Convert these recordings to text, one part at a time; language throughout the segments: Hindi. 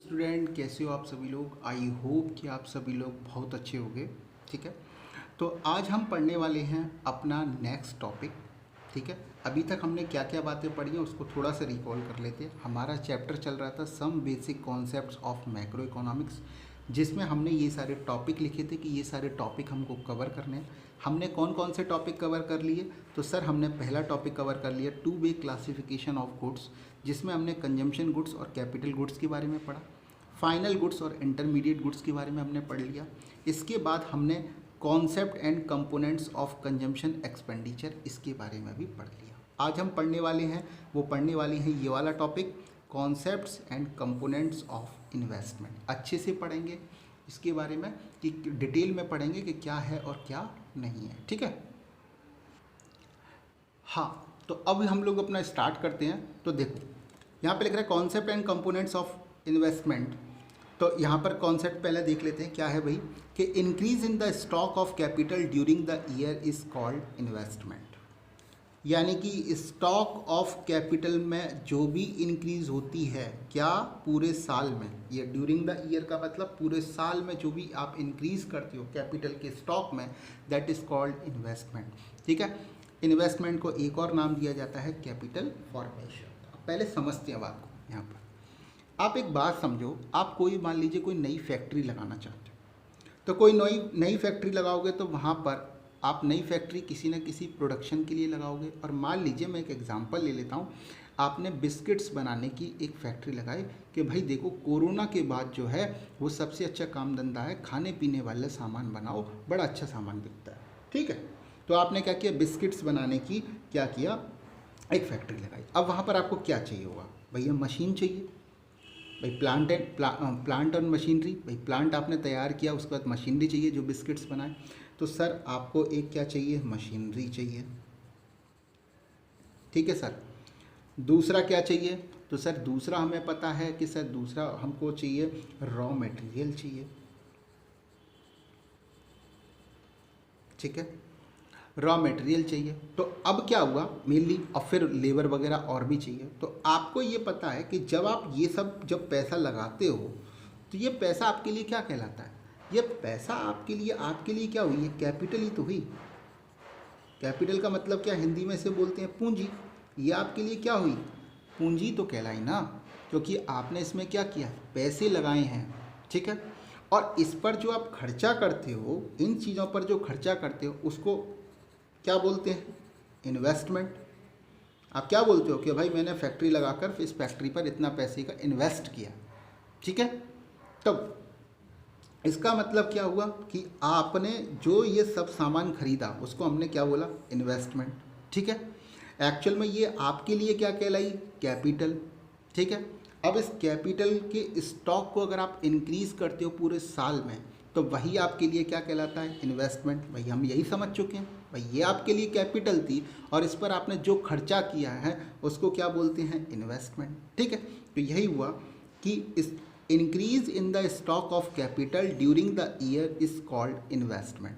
स्टूडेंट, कैसे हो आप सभी लोग। आई होप कि आप सभी लोग बहुत अच्छे होंगे। ठीक है, तो आज हम पढ़ने वाले हैं अपना नेक्स्ट टॉपिक। ठीक है, अभी तक हमने क्या क्या बातें पढ़ी हैं उसको थोड़ा सा रिकॉल कर लेते हैं। हमारा चैप्टर चल रहा था some basic concepts of macroeconomics, जिसमें हमने ये सारे टॉपिक लिखे थे कि ये सारे टॉपिक हमको कवर करने हैं। हमने कौन कौन से टॉपिक कवर कर लिए, तो सर हमने पहला टॉपिक कवर कर लिया two way classification of goods, जिसमें हमने कंजम्पशन गुड्स और कैपिटल गुड्स के बारे में पढ़ा। फाइनल गुड्स और इंटरमीडिएट गुड्स के बारे में हमने पढ़ लिया। इसके बाद हमने concept and components of consumption expenditure, इसके बारे में भी पढ़ लिया। आज हम पढ़ने वाले हैं ये वाला topic, concepts and components of investment. अच्छे से पढ़ेंगे इसके बारे में, कि डिटेल में पढ़ेंगे कि क्या है और क्या नहीं है। ठीक है, हाँ, तो अब हम लोग अपना स्टार्ट करते हैं। तो देखो यहाँ पे लिख रहा है concept and components of investment. तो यहाँ पर कॉन्सेप्ट पहले देख लेते हैं क्या है भाई, कि increase in the stock of capital during the year is called investment. यानी कि स्टॉक ऑफ कैपिटल में जो भी इंक्रीज होती है, क्या, पूरे साल में। ये ड्यूरिंग द ईयर का मतलब पूरे साल में जो भी आप इंक्रीज करते हो कैपिटल के स्टॉक में, दैट इज कॉल्ड इन्वेस्टमेंट। ठीक है, इन्वेस्टमेंट को एक और नाम दिया जाता है कैपिटल फॉर्मेशन। पहले समझते हैं बात को। यहाँ पर आप एक बात समझो, आप कोई मान लीजिए कोई नई फैक्ट्री लगाना चाहते हो, तो कोई नई फैक्ट्री लगाओगे तो वहाँ पर आप नई फैक्ट्री किसी न किसी प्रोडक्शन के लिए लगाओगे। और मान लीजिए मैं एक एग्जांपल ले लेता हूँ, आपने बिस्किट्स बनाने की एक फैक्ट्री लगाई कि भाई देखो कोरोना के बाद जो है वो सबसे अच्छा काम धंधा है, खाने पीने वाले सामान बनाओ, बड़ा अच्छा सामान बिकता है। ठीक है, तो आपने क्या किया, बिस्किट्स बनाने की क्या किया, एक फैक्ट्री लगाई। अब वहाँ पर आपको क्या चाहिए होगा, भैया मशीन चाहिए, भाई प्लांट और मशीनरी। भाई प्लांट आपने तैयार किया, उसके बाद मशीनरी चाहिए जो बिस्किट्स बनाए। तो सर आपको एक क्या चाहिए, मशीनरी चाहिए। ठीक है सर, दूसरा क्या चाहिए, तो सर दूसरा हमें पता है कि सर दूसरा हमको चाहिए रॉ मटेरियल चाहिए। ठीक है, रॉ मटेरियल चाहिए। तो अब क्या हुआ मेनली, और फिर लेबर वगैरह और भी चाहिए। तो आपको ये पता है कि जब आप ये सब जब पैसा लगाते हो तो ये पैसा आपके लिए क्या कहलाता है, ये पैसा आपके लिए क्या हुई, ये कैपिटल ही तो हुई। कैपिटल का मतलब क्या हिंदी में से बोलते हैं, पूंजी। ये आपके लिए क्या हुई, पूंजी तो कहलाई ना, क्योंकि आपने इसमें क्या किया, पैसे लगाए हैं। ठीक है, और इस पर जो आप खर्चा करते हो, इन चीज़ों पर जो खर्चा करते हो उसको क्या बोलते हैं, इन्वेस्टमेंट। आप क्या बोलते हो कि भाई मैंने फैक्ट्री लगाकर इस फैक्ट्री पर इतना पैसे का इन्वेस्ट किया। ठीक है, तब इसका मतलब क्या हुआ कि आपने जो ये सब सामान खरीदा उसको हमने क्या बोला, इन्वेस्टमेंट। ठीक है, एक्चुअल में ये आपके लिए क्या कहलाई, कैपिटल। ठीक है, अब इस कैपिटल के स्टॉक को अगर आप इंक्रीज करते हो पूरे साल में, तो वही आपके लिए क्या कहलाता है, इन्वेस्टमेंट। भाई हम यही समझ चुके हैं, भाई ये आपके लिए कैपिटल थी और इस पर आपने जो खर्चा किया है उसको क्या बोलते हैं, इन्वेस्टमेंट। ठीक है, तो यही हुआ कि इस increase in the stock of capital during the year is called investment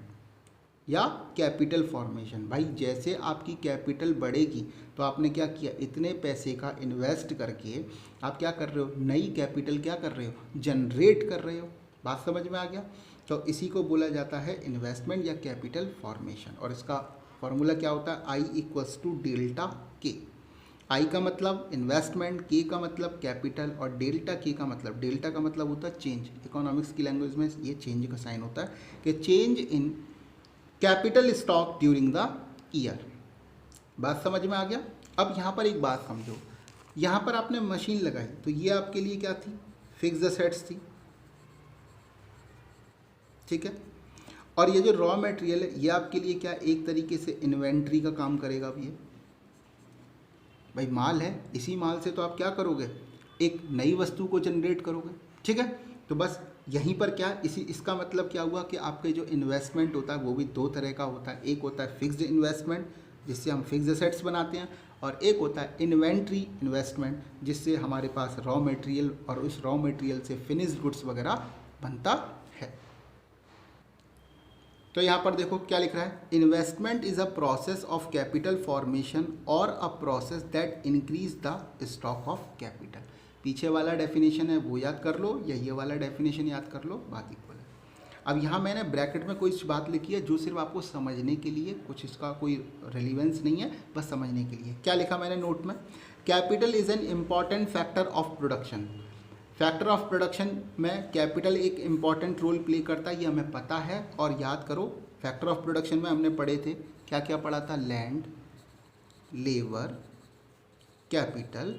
या कैपिटल फॉर्मेशन। भाई जैसे आपकी कैपिटल बढ़ेगी तो आपने क्या किया, इतने पैसे का इन्वेस्ट करके आप क्या कर रहे हो, नई कैपिटल क्या कर रहे हो, जनरेट कर रहे हो। बात समझ में आ गया। तो इसी को बोला जाता है इन्वेस्टमेंट या कैपिटल फॉर्मेशन। और इसका फॉर्मूला क्या होता है, आई इक्वल्स टू डेल्टा के। आई का मतलब इन्वेस्टमेंट, के का मतलब कैपिटल, और डेल्टा के का मतलब, डेल्टा का मतलब होता है चेंज। इकोनॉमिक्स की लैंग्वेज में ये चेंज का साइन होता है कि change in capital stock during the year. बात समझ में आ गया। अब यहाँ पर एक बात समझो, यहाँ पर आपने मशीन लगाई तो ये आपके लिए क्या थी, फिक्स्ड एसेट्स थी। ठीक है, और ये जो रॉ मटेरियल है ये आपके लिए क्या, एक तरीके से इन्वेंट्री का काम करेगा। अब ये भाई माल है, इसी माल से तो आप क्या करोगे, एक नई वस्तु को जनरेट करोगे। ठीक है, तो बस यहीं पर क्या, इसका मतलब क्या हुआ कि आपके जो इन्वेस्टमेंट होता है वो भी दो तरह का होता है। एक होता है फिक्स्ड इन्वेस्टमेंट जिससे हम फिक्स्ड एसेट्स बनाते हैं, और एक होता है इन्वेंट्री इन्वेस्टमेंट जिससे हमारे पास रॉ मटेरियल और उस रॉ मटेरियल से फिनिश्ड गुड्स वगैरह बनता है। तो यहाँ पर देखो क्या लिख रहा है, investment is a process of capital formation और a process that increase the stock of capital. पीछे वाला डेफिनेशन है वो याद कर लो या ये वाला डेफिनेशन याद कर लो, बात इक्वल है। अब यहाँ मैंने ब्रैकेट में कोई बात लिखी है जो सिर्फ आपको समझने के लिए, कुछ इसका कोई रिलीवेंस नहीं है, बस समझने के लिए। क्या लिखा मैंने नोट में? Capital is an important factor of production. Factor of production में कैपिटल एक इम्पॉर्टेंट रोल प्ले करता है, ये हमें पता है। और याद करो फैक्टर ऑफ प्रोडक्शन में हमने पढ़े थे, क्या क्या पढ़ा था? लैंड, लेबर, कैपिटल,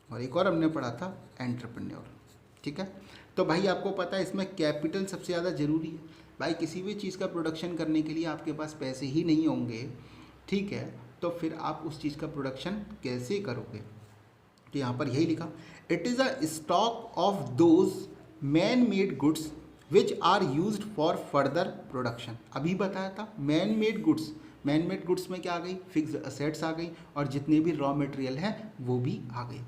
और एक और हमने पढ़ा था एंटरप्रेन्योर। ठीक है, तो भाई आपको पता है इसमें कैपिटल सबसे ज़्यादा ज़रूरी है। भाई किसी भी चीज़ का प्रोडक्शन करने के लिए आपके पास पैसे ही नहीं होंगे, ठीक है, तो फिर आप उस चीज़ का प्रोडक्शन कैसे करोगे? तो यहाँ पर यही लिखा, it is a stock of those man made goods which are used for further production. अभी बताया था man made goods, man made goods में क्या आ गई? फिक्स्ड असेट्स आ गई, और जितने भी रॉ मटेरियल हैं वो भी आ गए।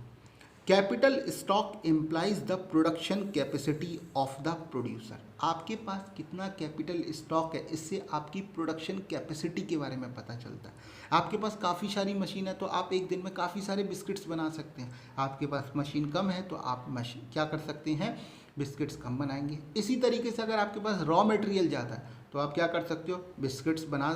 Capital stock implies the production capacity of the producer. आपके पास कितना कैपिटल स्टॉक है, इससे आपकी प्रोडक्शन कैपेसिटी के बारे में पता चलता है। आपके पास काफ़ी सारी मशीन है तो आप एक दिन में काफ़ी सारे बिस्किट्स बना सकते हैं। आपके पास मशीन कम है तो आप मशीन क्या कर सकते हैं? बिस्किट्स कम बनाएंगे। इसी तरीके से अगर आपके पास रॉ मटेरियल ज़्यादा है तो आप क्या कर सकते हो? बिस्किट्स बना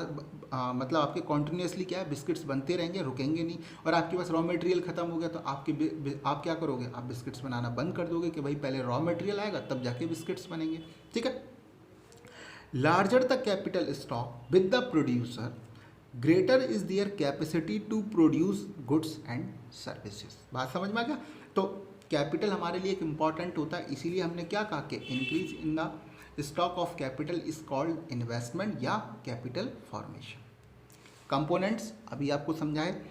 मतलब आपके कॉन्टिन्यूसली क्या है? बिस्किट्स बनते रहेंगे, रुकेंगे नहीं। और आपके पास रॉ मटेरियल खत्म हो गया तो आप क्या करोगे? आप बिस्किट्स बनाना बंद कर दोगे कि भाई पहले रॉ मटेरियल आएगा तब जाके बिस्किट्स बनेंगे। ठीक है, larger the capital stock with the producer greater is their capacity to produce goods and services. बात समझ में आ गया? तो कैपिटल हमारे लिए एक इम्पॉर्टेंट होता है, इसीलिए हमने क्या कहा कि increase in the stock of capital is called investment या कैपिटल फॉर्मेशन। कंपोनेंट्स अभी आपको समझाए,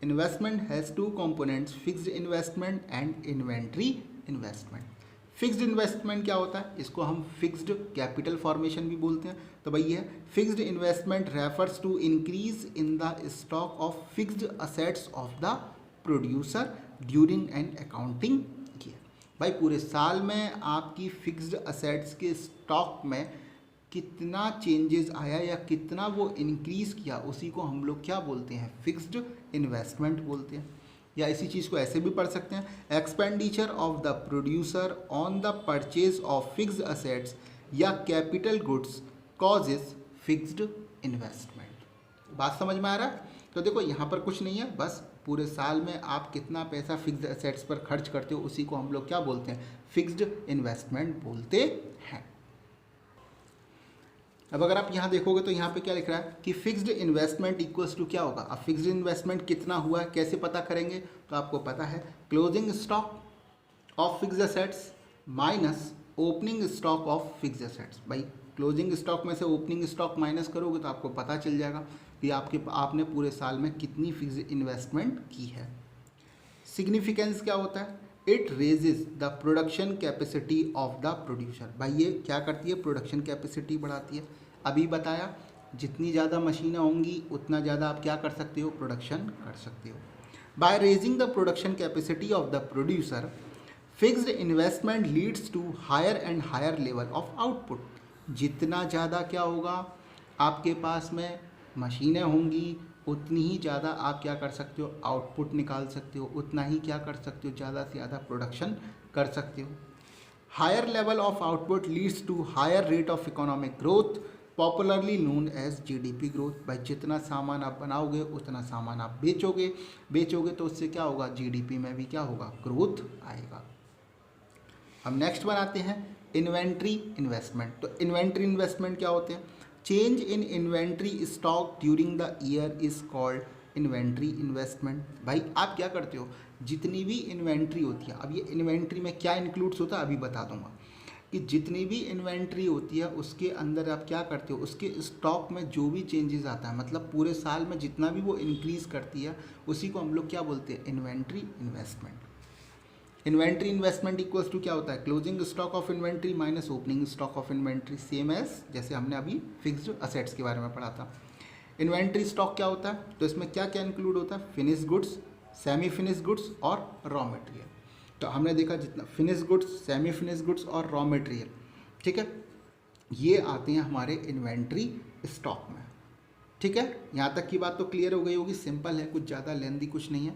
investment has two components, fixed investment and inventory investment. Fixed investment क्या होता है? इसको हम फिक्स्ड कैपिटल फॉर्मेशन भी बोलते हैं। तो भाई ये fixed investment refers to increase in the stock of fixed assets of the producer during an accounting year. भाई पूरे साल में आपकी फिक्स्ड असेट्स के स्टॉक में कितना चेंजेस आया या कितना वो इंक्रीज़ किया, उसी को हम लोग क्या बोलते हैं? फिक्स्ड इन्वेस्टमेंट बोलते हैं। या इसी चीज़ को ऐसे भी पढ़ सकते हैं, expenditure of the producer on the purchase of fixed assets या capital goods causes fixed investment. बात समझ में आ रहा है? तो देखो यहाँ पर कुछ नहीं है, बस पूरे साल में आप कितना पैसा फिक्स्ड असेट्स पर खर्च करते हो उसी को हम लोग क्या बोलते हैं? फिक्स्ड इन्वेस्टमेंट बोलते हैं। अब अगर आप यहाँ देखोगे तो यहाँ पे क्या लिख रहा है कि फिक्स्ड इन्वेस्टमेंट इक्वल्स टू क्या होगा? अब फिक्स्ड इन्वेस्टमेंट कितना हुआ है कैसे पता करेंगे? तो आपको पता है closing stock of fixed assets minus opening stock of fixed assets. भाई क्लोजिंग स्टॉक में से ओपनिंग स्टॉक माइनस करोगे तो आपको पता चल जाएगा कि आपने पूरे साल में कितनी फिक्स्ड इन्वेस्टमेंट की है। सिग्निफिकेंस क्या होता है? It raises the production capacity of the producer. भाई ये क्या करती है? प्रोडक्शन कैपेसिटी बढ़ाती है। अभी बताया जितनी ज़्यादा मशीनें होंगी उतना ज़्यादा आप क्या कर सकते हो? प्रोडक्शन कर सकते हो। By raising the production capacity of the producer fixed investment leads to higher and higher level of output. जितना ज़्यादा क्या होगा आपके पास में मशीनें होंगी उतनी ही ज़्यादा आप क्या कर सकते हो? आउटपुट निकाल सकते हो, उतना ही क्या कर सकते हो? ज़्यादा से ज़्यादा प्रोडक्शन कर सकते हो। Higher level of output leads to higher rate of economic growth popularly known as GDP growth. भाई जितना सामान आप बनाओगे उतना सामान आप बेचोगे तो उससे क्या होगा? जीडीपी में भी क्या होगा? ग्रोथ आएगा। अब नेक्स्ट बनाते हैं इन्वेंट्री इन्वेस्टमेंट। तो इन्वेंट्री इन्वेस्टमेंट क्या होते हैं? Change in inventory stock during the year is called inventory investment. भाई आप क्या करते हो? जितनी भी इन्वेंट्री होती है, अब ये इन्वेंट्री में क्या इंक्लूड्स होता है अभी बता दूंगा, कि जितनी भी इन्वेंट्री होती है उसके अंदर आप क्या करते हो? उसके स्टॉक में जो भी चेंजेस आता है, मतलब पूरे साल में जितना भी वो इंक्रीज़ करती है उसी को हम लोग क्या बोलते हैं? Inventory investment. Inventory investment equals to क्या होता है? Closing stock of inventory minus opening stock of inventory, same as जैसे हमने अभी फिक्स्ड असेट्स के बारे में पढ़ा था। इन्वेंट्री स्टॉक क्या होता है? तो इसमें क्या क्या इंक्लूड होता है? Finish goods, semi finish goods और रॉ मटेरियल। तो हमने देखा जितना finish goods, semi finish goods और रॉ मटेरियल, ठीक है, ये आते हैं हमारे इन्वेंट्री स्टॉक में। ठीक है, यहाँ तक की बात तो क्लियर हो गई होगी, सिंपल है, कुछ ज़्यादा लेंदी कुछ नहीं है।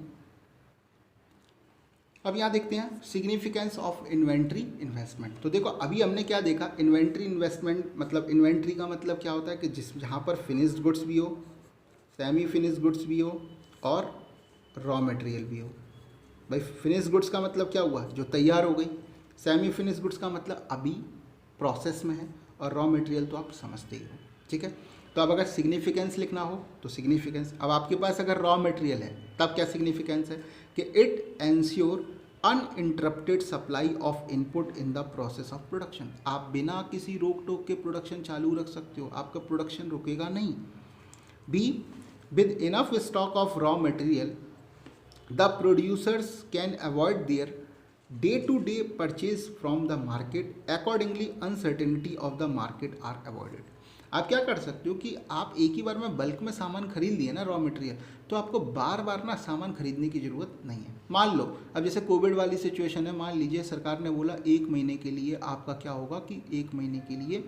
अब यहाँ देखते हैं सिग्निफिकेंस ऑफ इन्वेंट्री इन्वेस्टमेंट। तो देखो अभी हमने क्या देखा, इन्वेंट्री इन्वेस्टमेंट मतलब इन्वेंट्री का मतलब क्या होता है कि जहाँ पर फिनिश्ड गुड्स भी हो, सेमी फिनिश्ड गुड्स भी हो और रॉ मटेरियल भी हो। भाई फिनिश्ड गुड्स का मतलब क्या हुआ, जो तैयार हो गई। सेमी फिनिश्ड गुड्स का मतलब अभी प्रोसेस में है, और रॉ मटेरियल तो आप समझते ही हो, ठीक है। तो अब अगर सिग्निफिकेंस लिखना हो तो सिग्निफिकेंस, अब आपके पास अगर रॉ मटेरियल है तब क्या सिग्निफिकेंस है कि it ensure uninterrupted supply of input in the process of production. आप बिना किसी रोक टोक के प्रोडक्शन चालू रख सकते हो, आपका प्रोडक्शन रुकेगा नहीं। B, with enough stock of raw material the producers can avoid their day to day purchase from the market, accordingly uncertainty of the market are avoided. आप क्या कर सकते हो कि आप एक ही बार में बल्क में सामान खरीद लिए ना रॉ मटेरियल, तो आपको बार बार ना सामान खरीदने की ज़रूरत नहीं है। मान लो अब जैसे कोविड वाली सिचुएशन है, मान लीजिए सरकार ने बोला 1 महीने के लिए आपका क्या होगा कि 1 महीने के लिए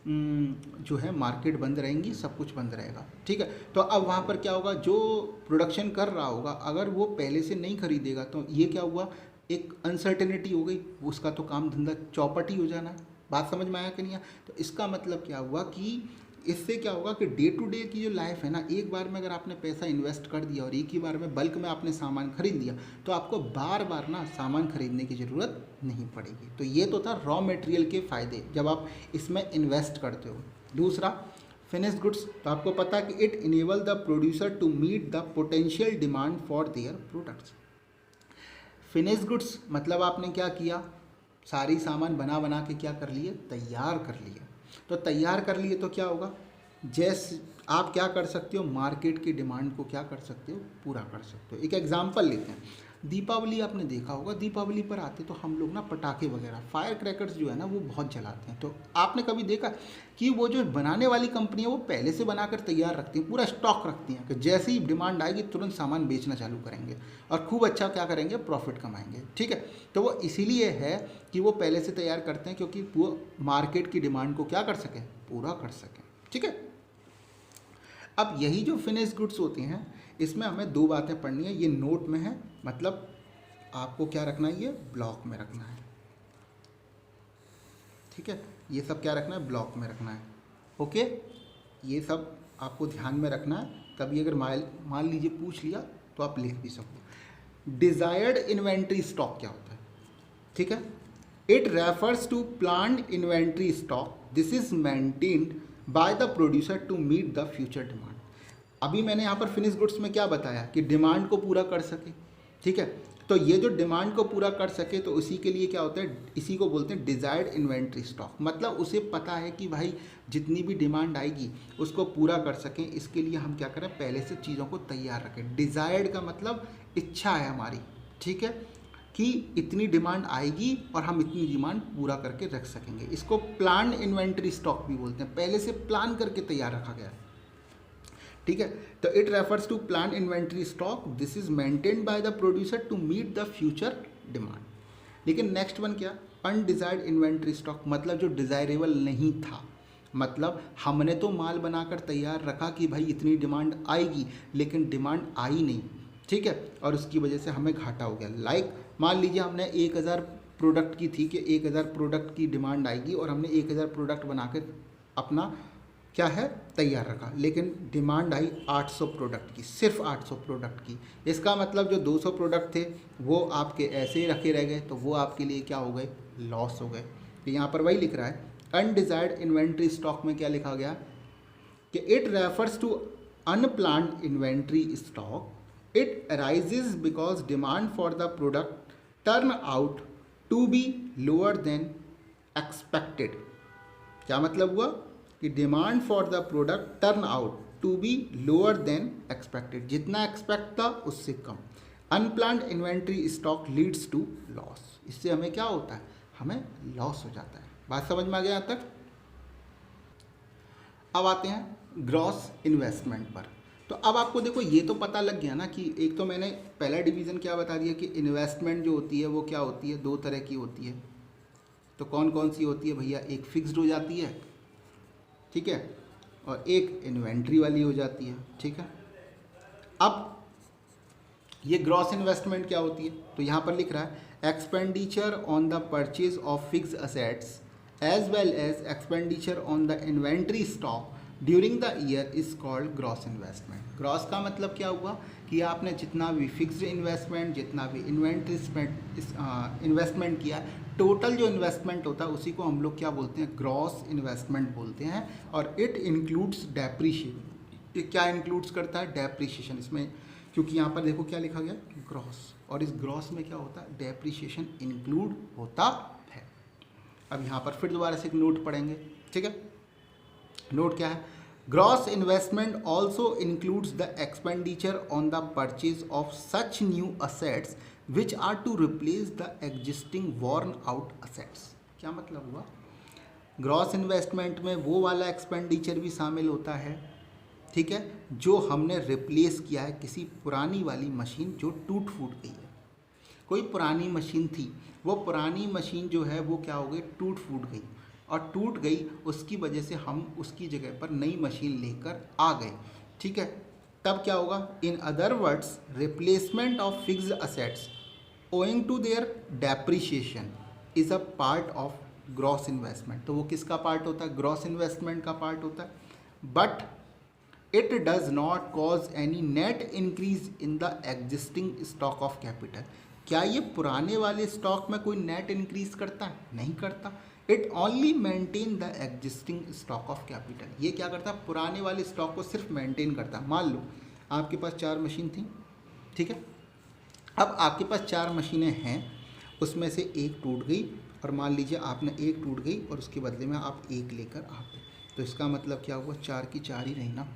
जो है मार्केट बंद रहेंगी, सब कुछ बंद रहेगा, ठीक है। तो अब वहाँ पर क्या होगा, जो प्रोडक्शन कर रहा होगा अगर वो पहले से नहीं खरीदेगा तो ये क्या हुआ, एक अनसर्टेनिटी हो गई, उसका तो काम धंधा चौपट ही हो जाना है। बात समझ में आया कि नहीं आया? तो इसका मतलब क्या हुआ कि इससे क्या होगा कि डे टू डे की जो लाइफ है ना, एक बार में अगर आपने पैसा इन्वेस्ट कर दिया और एक ही बार में बल्क में आपने सामान खरीद लिया तो आपको बार बार ना सामान खरीदने की ज़रूरत नहीं पड़ेगी। तो ये तो था रॉ मटेरियल के फ़ायदे जब आप इसमें इन्वेस्ट करते हो। दूसरा फिनिश्ड गुड्स, तो आपको पता है कि it enable the producer to meet the potential demand for their products. Finished goods मतलब आपने क्या किया, सारी सामान बना बना के क्या कर लिए, तैयार कर लिए। तो तैयार कर लिए तो क्या होगा, जैसे आप क्या कर सकते हो, मार्केट की डिमांड को क्या कर सकते हो, पूरा कर सकते हो। एक एग्जांपल लेते हैं, दीपावली आपने देखा होगा, दीपावली पर आते तो हम लोग ना पटाखे वगैरह फायर क्रैकर्स जो है ना वो बहुत जलाते हैं। तो आपने कभी देखा कि वो जो बनाने वाली कंपनी है वो पहले से बनाकर तैयार रखती हैं, पूरा स्टॉक रखती हैं कि जैसे ही डिमांड आएगी तुरंत सामान बेचना चालू करेंगे और खूब अच्छा क्या करेंगे, प्रॉफिट कमाएंगे, ठीक है। तो वो इसीलिए है कि वो पहले से तैयार करते हैं क्योंकि वो मार्केट की डिमांड को क्या कर सकें, पूरा कर सकें, ठीक है। अब यही जो फिनिश गुड्स होती हैं इसमें हमें 2 बातें पढ़नी है, ये नोट में है, मतलब आपको क्या रखना है, ये ब्लॉक में रखना है, ठीक है। ये सब क्या रखना है, ब्लॉक में रखना है, ओके। ये सब आपको ध्यान में रखना है, कभी अगर मान लीजिए पूछ लिया तो आप लिख भी सको। डिजायर्ड इन्वेंट्री स्टॉक क्या होता है, ठीक है। It refers to planned inventory stock, this is maintained by the producer to meet the future demand. अभी मैंने यहाँ पर फिनिश गुड्स में क्या बताया कि डिमांड को पूरा कर सके, ठीक है। तो ये जो डिमांड को पूरा कर सके तो उसी के लिए क्या होता है, इसी को बोलते हैं डिजायर्ड इन्वेंट्री स्टॉक। मतलब उसे पता है कि भाई जितनी भी डिमांड आएगी उसको पूरा कर सकें, इसके लिए हम क्या करें, पहले से चीज़ों को तैयार रखें। डिजायर्ड का मतलब इच्छा है हमारी, ठीक है, कि इतनी डिमांड आएगी और हम इतनी डिमांड पूरा करके रख सकेंगे। इसको प्लान इन्वेंट्री स्टॉक भी बोलते हैं, पहले से प्लान करके तैयार रखा गया है, ठीक है। तो it refers to plan inventory stock, this is maintained by the producer to meet the future demand. लेकिन नेक्स्ट वन क्या, अनडिजायर्ड इन्वेंट्री स्टॉक, मतलब जो डिजायरेबल नहीं था, मतलब हमने तो माल बनाकर तैयार रखा कि भाई इतनी डिमांड आएगी, लेकिन डिमांड आई नहीं, ठीक है, और उसकी वजह से हमें घाटा हो गया। लाइक मान लीजिए हमने 1000 प्रोडक्ट की थी कि 1000 प्रोडक्ट की डिमांड आएगी और हमने 1000 प्रोडक्ट बना के अपना क्या है तैयार रखा, लेकिन डिमांड आई 800 प्रोडक्ट की, सिर्फ 800 प्रोडक्ट की। इसका मतलब जो 200 प्रोडक्ट थे वो आपके ऐसे ही रखे रह गए, तो वो आपके लिए क्या हो गए, लॉस हो गए। तो यहाँ पर वही लिख रहा है, अनडिजायर्ड इन्वेंट्री स्टॉक में क्या लिखा गया कि it refers to unplanned inventory stock, it arises because demand for the product turn out to be lower than expected. क्या मतलब हुआ कि demand for the product turn out to be lower than expected, जितना एक्सपेक्ट था उससे कम। Unplanned inventory stock leads to loss, इससे हमें क्या होता है, हमें लॉस हो जाता है। बात समझ में आ गया यहाँ तक? अब आते हैं ग्रॉस इन्वेस्टमेंट पर। तो अब आपको देखो ये तो पता लग गया ना कि एक तो मैंने पहला डिवीज़न क्या बता दिया कि इन्वेस्टमेंट जो होती है वो क्या होती है, 2 तरह की होती है। तो कौन कौन सी होती है भैया, एक फिक्स्ड हो जाती है, ठीक है, और एक इन्वेंट्री वाली हो जाती है, ठीक है। अब ये ग्रॉस इन्वेस्टमेंट क्या होती है, तो यहाँ पर लिख रहा है expenditure on the purchase of fixed assets as well as expenditure on the inventory stock during the year is called gross investment. Gross का मतलब क्या हुआ कि आपने जितना भी फिक्स्ड इन्वेस्टमेंट, जितना भी इन्वेंट्री इन्वेस्टमेंट किया, टोटल जो इन्वेस्टमेंट होता है उसी को हम लोग क्या बोलते हैं, ग्रॉस इन्वेस्टमेंट बोलते हैं। और इट इंक्लूड्स डेप्रीशिएशन, ये क्या इंक्लूड्स करता है, डेप्रीशिएशन। इसमें क्योंकि यहाँ पर देखो क्या लिखा गया, ग्रॉस, और इस ग्रॉस में क्या होता है, डेप्रीशिएशन इंक्लूड होता है। अब यहाँ पर फिर दोबारा से एक नोट पढ़ेंगे, ठीक है। नोट क्या है, gross investment also includes the expenditure on the purchase of such new assets which are to replace the existing worn out assets. क्या मतलब हुआ, ग्रॉस इन्वेस्टमेंट में वो वाला एक्सपेंडिचर भी शामिल होता है, ठीक है, जो हमने रिप्लेस किया है किसी पुरानी वाली मशीन जो टूट फूट गई है। कोई पुरानी मशीन थी, वो पुरानी मशीन जो है वो क्या हो गई, टूट फूट गई, और टूट गई उसकी वजह से हम उसकी जगह पर नई मशीन लेकर आ गए, ठीक है। तब क्या होगा, in other words replacement of fixed assets owing to their depreciation is a part of gross investment. तो वो किसका पार्ट होता है, ग्रॉस इन्वेस्टमेंट का पार्ट होता है। But it does not cause any net increase in the existing stock of capital. क्या ये पुराने वाले स्टॉक में कोई नेट इंक्रीज करता है, नहीं करता। It only maintain the existing stock of capital. ये क्या करता है, पुराने वाले स्टॉक को सिर्फ मेंटेन करता है। मान लो आपके पास 4 मशीन थी, ठीक है, अब आपके पास 4 मशीनें हैं, उसमें से एक टूट गई, और मान लीजिए आपने एक टूट गई और उसके बदले में आप एक लेकर आ गए, तो इसका मतलब क्या हुआ, 4 की 4 ही रही ना।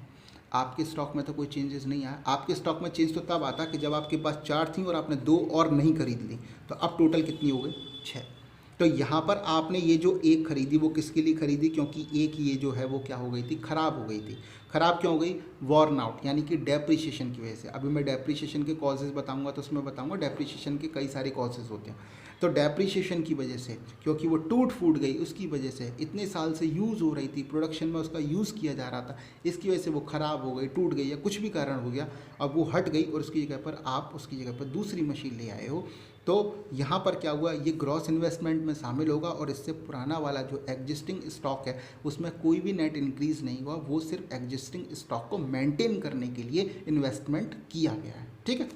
आपके स्टॉक में तो कोई चेंजेस नहीं आया। आपके स्टॉक में चेंज तो तब आता कि जब आपके पास 4 थी और आपने 2 और नहीं खरीद ली, तो अब टोटल कितनी हो गई, 6। तो यहाँ पर आपने ये जो एक खरीदी वो किसके लिए खरीदी, क्योंकि एक ये जो है वो क्या हो गई थी, ख़राब हो गई थी। ख़राब क्यों हो गई, वॉर्न आउट, यानी कि डेप्रिशिएशन की वजह से। अभी मैं डेप्रिशिएशन के कॉजेज़ बताऊंगा, तो उसमें बताऊंगा डेप्रिशिएशन के कई सारे कॉजेज़ होते हैं। तो डेप्रिशिएशन की वजह से, क्योंकि वो टूट फूट गई, उसकी वजह से इतने साल से यूज़ हो रही थी, प्रोडक्शन में उसका यूज़ किया जा रहा था, इसकी वजह से वो ख़राब हो गई, टूट गई, या कुछ भी कारण हो गया, अब वो हट गई और उसकी जगह पर आप उसकी जगह पर दूसरी मशीन ले आए हो। तो यहाँ पर क्या हुआ, ये ग्रॉस इन्वेस्टमेंट में शामिल होगा, और इससे पुराना वाला जो एग्जिस्टिंग स्टॉक है उसमें कोई भी नेट इंक्रीज़ नहीं हुआ, वो सिर्फ एग्जिस्टिंग स्टॉक को मेंटेन करने के लिए इन्वेस्टमेंट किया गया है, ठीक है।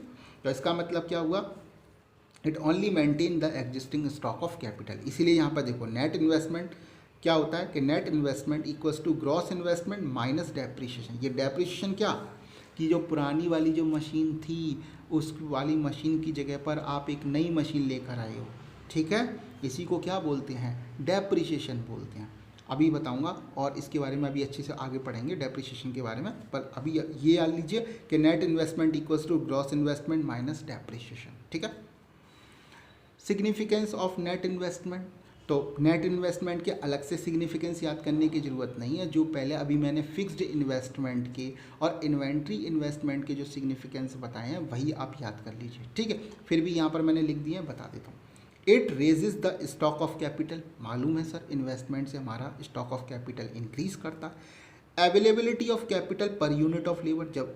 तो इसका मतलब क्या हुआ, it only maintain the existing stock of capital. इसीलिए यहाँ पर देखो नेट इन्वेस्टमेंट क्या होता है कि net investment equals to gross investment minus depreciation. ये डेप्रिशिएशन क्या, कि जो पुरानी वाली जो मशीन थी उस वाली मशीन की जगह पर आप एक नई मशीन लेकर आए हो, ठीक है, इसी को क्या बोलते हैं, डेप्रिशिएशन बोलते हैं। अभी बताऊंगा, और इसके बारे में अभी अच्छे से आगे पढ़ेंगे डेप्रिशिएशन के बारे में, पर अभी ये याद लीजिए कि net investment equals to gross investment minus depreciation, ठीक है। सिग्निफिकेंस ऑफ नेट इन्वेस्टमेंट, तो नेट इन्वेस्टमेंट के अलग से सिग्निफिकेंस याद करने की ज़रूरत नहीं है। जो पहले अभी मैंने फिक्स्ड इन्वेस्टमेंट के और इन्वेंट्री इन्वेस्टमेंट के जो सिग्निफिकेंस बताए हैं वही आप याद कर लीजिए, ठीक है। फिर भी यहाँ पर मैंने लिख दिए हैं, बता देता हूँ। It raises the stock of capital, मालूम है सर, इन्वेस्टमेंट से हमारा स्टॉक ऑफ कैपिटल इंक्रीज करता है। Availability of capital per unit of labour, जब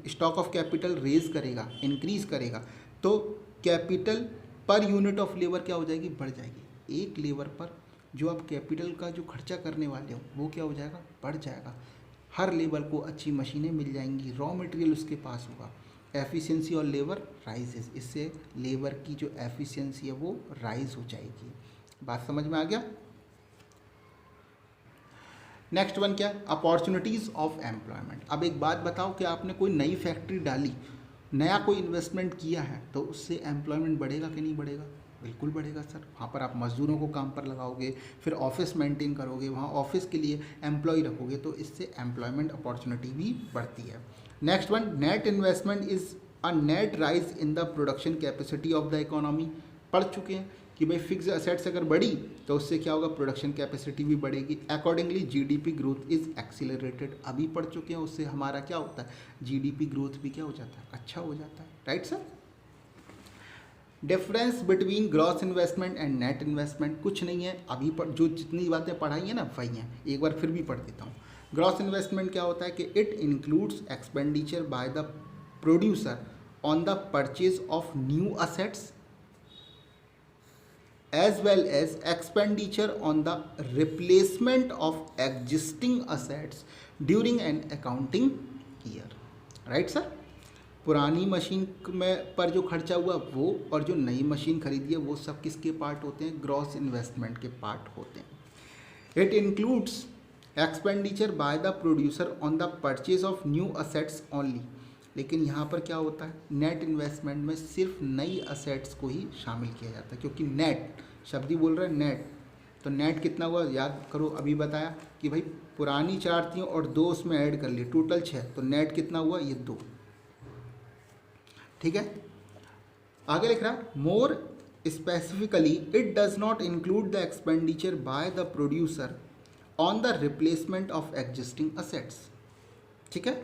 स्टॉक ऑफ कैपिटल रेज करेगा, इंक्रीज करेगा, तो capital per unit of labour क्या हो जाएगी, बढ़ जाएगी। एक लेबर पर जो आप कैपिटल का जो खर्चा करने वाले हो वो क्या हो जाएगा, बढ़ जाएगा। हर लेबर को अच्छी मशीनें मिल जाएंगी, रॉ मटेरियल उसके पास होगा, एफिशिएंसी और लेबर राइजेस, इससे लेबर की जो एफिशिएंसी है वो राइज हो जाएगी। बात समझ में आ गया। नेक्स्ट वन क्या है, अपॉर्चुनिटीज़ ऑफ एम्प्लॉयमेंट। अब एक बात बताओ कि आपने कोई नई फैक्ट्री डाली, नया कोई इन्वेस्टमेंट किया है, तो उससे एम्प्लॉयमेंट बढ़ेगा कि नहीं बढ़ेगा, बिल्कुल बढ़ेगा सर। वहाँ पर आप मजदूरों को काम पर लगाओगे, फिर ऑफिस मेंटेन करोगे, वहाँ ऑफिस के लिए एम्प्लॉय रखोगे, तो इससे एम्प्लॉयमेंट अपॉर्चुनिटी भी बढ़ती है। Next one, net investment is a net rise in the production capacity of the economy. पढ़ चुके हैं कि भाई फिक्स असेट्स अगर बढ़ी तो उससे क्या होगा, प्रोडक्शन कैपेसिटी भी बढ़ेगी। Accordingly GDP growth is accelerated, अभी पढ़ चुके हैं, उससे हमारा क्या होता है, जीडीपी ग्रोथ भी क्या हो जाता है, अच्छा हो जाता है, right sir. Difference between gross investment and net investment कुछ नहीं है, अभी पर जो जितनी बातें पढ़ाई है ना वही हैं, एक बार फिर भी पढ़ देता हूँ। ग्रॉस इन्वेस्टमेंट क्या होता है कि it includes expenditure bye the producer on the purchase of new assets as well as expenditure on the replacement of existing assets during an accounting year. Right sir? पुरानी मशीन में पर जो खर्चा हुआ वो और जो नई मशीन खरीदी है वो सब किसके पार्ट होते हैं? ग्रॉस इन्वेस्टमेंट के पार्ट होते हैं। It includes expenditure bye the producer on the purchase of new assets only. लेकिन यहाँ पर क्या होता है? नेट इन्वेस्टमेंट में सिर्फ नई असेट्स को ही शामिल किया जाता है, क्योंकि नेट शब्द ही बोल रहे हैं नेट। तो नेट कितना हुआ याद करो, अभी बताया कि भाई पुरानी 4 थी और 2 उसमें ऐड कर लिए, टोटल 6, तो नेट कितना हुआ? ये 2। ठीक है, आगे लिख रहा है more specifically it does not include the expenditure bye the producer on the replacement of existing assets. ठीक है,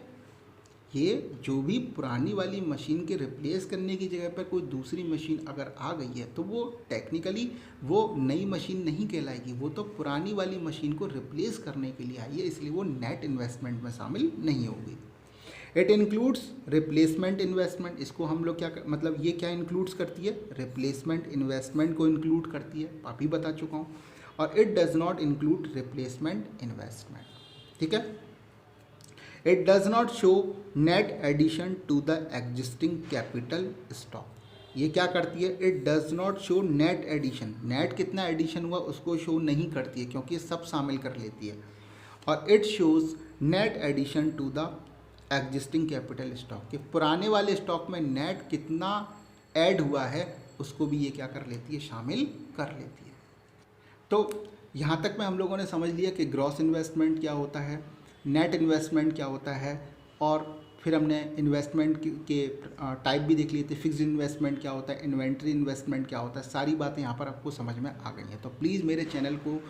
ये जो भी पुरानी वाली मशीन के रिप्लेस करने की जगह पर कोई दूसरी मशीन अगर आ गई है तो वो टेक्निकली वो नई मशीन नहीं कहलाएगी, वो तो पुरानी वाली मशीन को रिप्लेस करने के लिए आई है, इसलिए वो नेट इन्वेस्टमेंट में शामिल नहीं होगी। इट इंक्लूड्स रिप्लेसमेंट इन्वेस्टमेंट, इसको हम लोग क्या मतलब ये क्या इंक्लूड्स करती है? रिप्लेसमेंट इन्वेस्टमेंट को इंक्लूड करती है, आप ही बता चुका हूँ। और it does not include replacement investment. ठीक है, it does not show net addition to the existing capital stock. ये क्या करती है? It does not show net addition, net कितना एडिशन हुआ उसको शो नहीं करती है क्योंकि ये सब शामिल कर लेती है। और it shows net addition to the existing capital stock, कि पुराने वाले स्टॉक में नेट कितना ऐड हुआ है उसको भी ये क्या कर लेती है? शामिल कर लेती है। तो यहाँ तक में हम लोगों ने समझ लिया कि ग्रॉस इन्वेस्टमेंट क्या होता है, नेट इन्वेस्टमेंट क्या होता है, और फिर हमने इन्वेस्टमेंट के टाइप भी देख लिए थे। फिक्स्ड इन्वेस्टमेंट क्या होता है, इन्वेंट्री इन्वेस्टमेंट क्या होता है, सारी बातें यहाँ पर आपको समझ में आ गई हैं। तो प्लीज़ मेरे चैनल को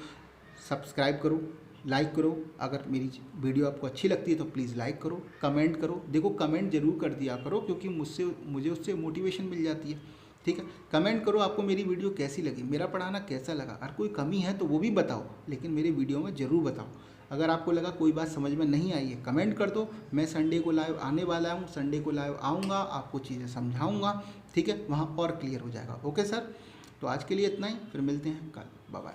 सब्सक्राइब करो, लाइक करो। अगर मेरी वीडियो आपको अच्छी लगती है तो प्लीज़ लाइक करो, कमेंट करो। देखो कमेंट जरूर कर दिया करो क्योंकि मुझे उससे मोटिवेशन मिल जाती है। ठीक है, कमेंट करो आपको मेरी वीडियो कैसी लगी, मेरा पढ़ाना कैसा लगा। अगर कोई कमी है तो वो भी बताओ, लेकिन मेरी वीडियो में ज़रूर बताओ। अगर आपको लगा कोई बात समझ में नहीं आई है, कमेंट कर दो। मैं संडे को लाइव आने वाला हूँ, संडे को लाइव आऊँगा, आपको चीज़ें समझाऊँगा। ठीक है, वहाँ और क्लियर हो जाएगा। ओके सर, तो आज के लिए इतना ही, फिर मिलते हैं कल। Bye bye.